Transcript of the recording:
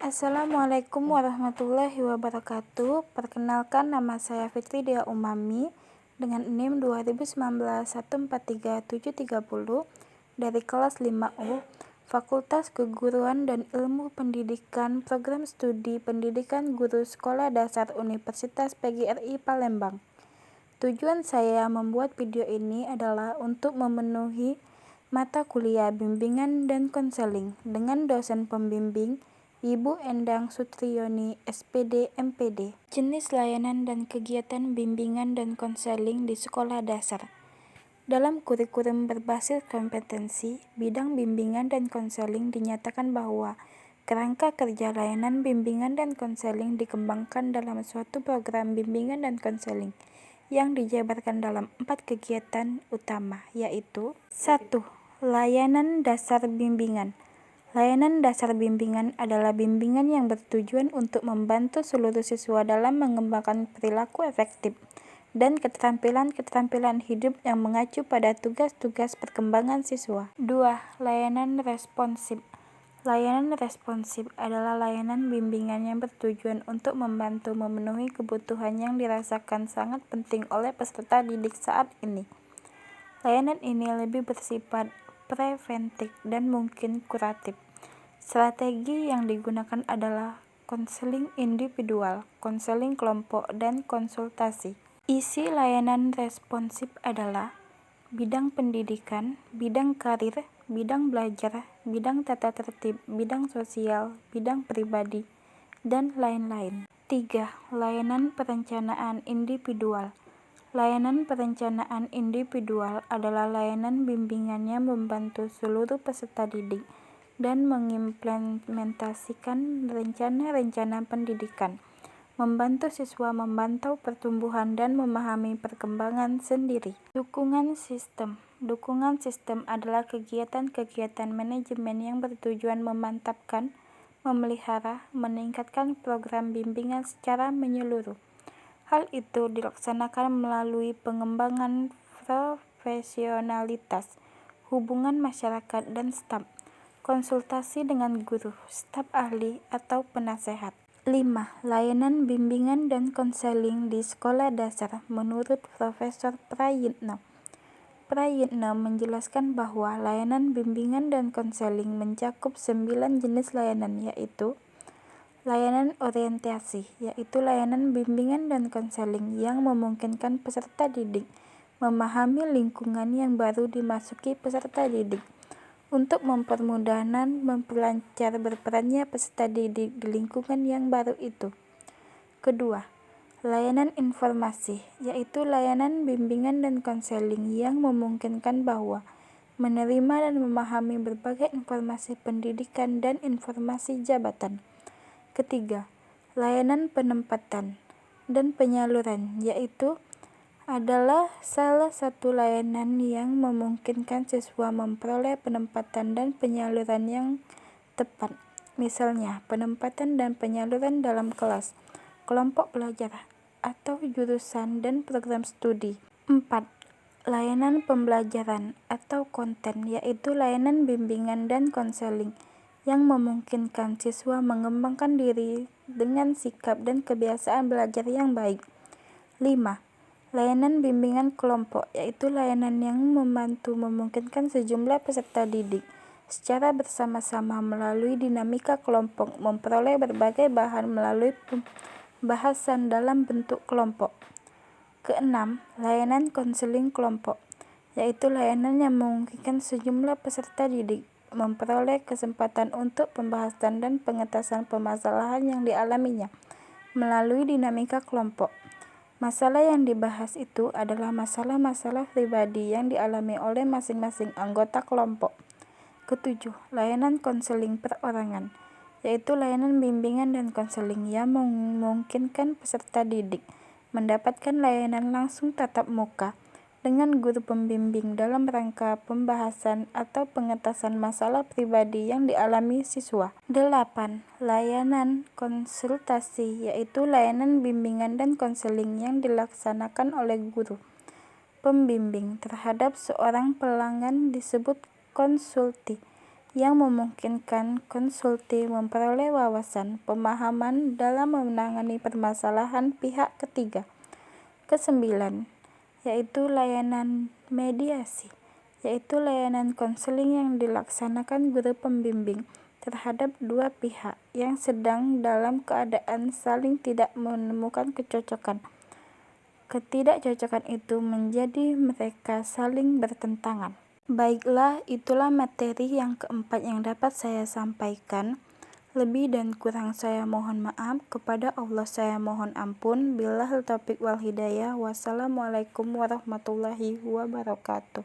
Assalamualaikum warahmatullahi wabarakatuh. Perkenalkan, nama saya Fitri Dia Umami dengan NIM 2019143730 dari kelas 5U, Fakultas Keguruan dan Ilmu Pendidikan, Program Studi Pendidikan Guru Sekolah Dasar Universitas PGRI Palembang. Tujuan saya membuat video ini adalah untuk memenuhi mata kuliah bimbingan dan konseling dengan dosen pembimbing Ibu Endang Sutriyoni, SPD, MPD. Jenis layanan dan kegiatan bimbingan dan konseling di sekolah dasar. Dalam kurikulum berbasis kompetensi, bidang bimbingan dan konseling dinyatakan bahwa kerangka kerja layanan bimbingan dan konseling dikembangkan dalam suatu program bimbingan dan konseling yang dijabarkan dalam 4 kegiatan utama, yaitu 1. Layanan dasar bimbingan. Layanan dasar bimbingan adalah bimbingan yang bertujuan untuk membantu seluruh siswa dalam mengembangkan perilaku efektif dan keterampilan-keterampilan hidup yang mengacu pada tugas-tugas perkembangan siswa. 2. Layanan responsif. Layanan responsif adalah layanan bimbingan yang bertujuan untuk membantu memenuhi kebutuhan yang dirasakan sangat penting oleh peserta didik saat ini. Layanan ini lebih bersifat preventif dan mungkin kuratif. Strategi yang digunakan adalah konseling individual, konseling kelompok, dan konsultasi. Isi layanan responsif adalah bidang pendidikan, bidang karir, bidang belajar, bidang tata tertib, bidang sosial, bidang pribadi, dan lain-lain. 3. Layanan perencanaan individual. Layanan perencanaan individual adalah layanan bimbingan yang membantu seluruh peserta didik dan mengimplementasikan rencana-rencana pendidikan, membantu siswa memantau pertumbuhan dan memahami perkembangan sendiri. Dukungan sistem. Dukungan sistem adalah kegiatan-kegiatan manajemen yang bertujuan memantapkan, memelihara, meningkatkan program bimbingan secara menyeluruh. Hal itu dilaksanakan melalui pengembangan profesionalitas, hubungan masyarakat dan staf, konsultasi dengan guru, staf ahli, atau penasehat. 5. Layanan bimbingan dan konseling di sekolah dasar menurut Profesor Prayitno. Prayitno menjelaskan bahwa layanan bimbingan dan konseling mencakup 9 jenis layanan, yaitu layanan orientasi, yaitu layanan bimbingan dan konseling yang memungkinkan peserta didik memahami lingkungan yang baru dimasuki peserta didik untuk mempermudah dan memperlancar berperannya peserta didik di lingkungan yang baru itu. Kedua, layanan informasi, yaitu layanan bimbingan dan konseling yang memungkinkan bahwa menerima dan memahami berbagai informasi pendidikan dan informasi jabatan. Ketiga, layanan penempatan dan penyaluran, yaitu adalah salah satu layanan yang memungkinkan siswa memperoleh penempatan dan penyaluran yang tepat. Misalnya, penempatan dan penyaluran dalam kelas, kelompok belajar, atau jurusan dan program studi. 4. Layanan pembelajaran atau konten, yaitu layanan bimbingan dan konseling yang memungkinkan siswa mengembangkan diri dengan sikap dan kebiasaan belajar yang baik. 5. Layanan bimbingan kelompok, yaitu layanan yang membantu memungkinkan sejumlah peserta didik secara bersama-sama melalui dinamika kelompok memperoleh berbagai bahan melalui pembahasan dalam bentuk kelompok. Keenam, layanan konseling kelompok, yaitu layanan yang memungkinkan sejumlah peserta didik memperoleh kesempatan untuk pembahasan dan pengentasan permasalahan yang dialaminya melalui dinamika kelompok. Masalah yang dibahas itu adalah masalah-masalah pribadi yang dialami oleh masing-masing anggota kelompok. Ketujuh, layanan konseling perorangan, yaitu layanan bimbingan dan konseling yang memungkinkan peserta didik mendapatkan layanan langsung tatap muka dengan guru pembimbing dalam rangka pembahasan atau pengentasan masalah pribadi yang dialami siswa. 8. Layanan konsultasi, yaitu layanan bimbingan dan konseling yang dilaksanakan oleh guru pembimbing terhadap seorang pelanggan disebut konsulti, yang memungkinkan konsulti memperoleh wawasan, pemahaman dalam menangani permasalahan pihak ketiga. Kesembilan, yaitu layanan mediasi, yaitu layanan konseling yang dilaksanakan guru pembimbing terhadap dua pihak yang sedang dalam keadaan saling tidak menemukan kecocokan. Ketidakcocokan itu menjadi mereka saling bertentangan. Baiklah, itulah materi yang keempat yang dapat saya sampaikan. Lebih dan kurang saya mohon maaf. Kepada Allah saya mohon ampun. Billahil taufiq wal hidayah. Wassalamualaikum warahmatullahi wabarakatuh.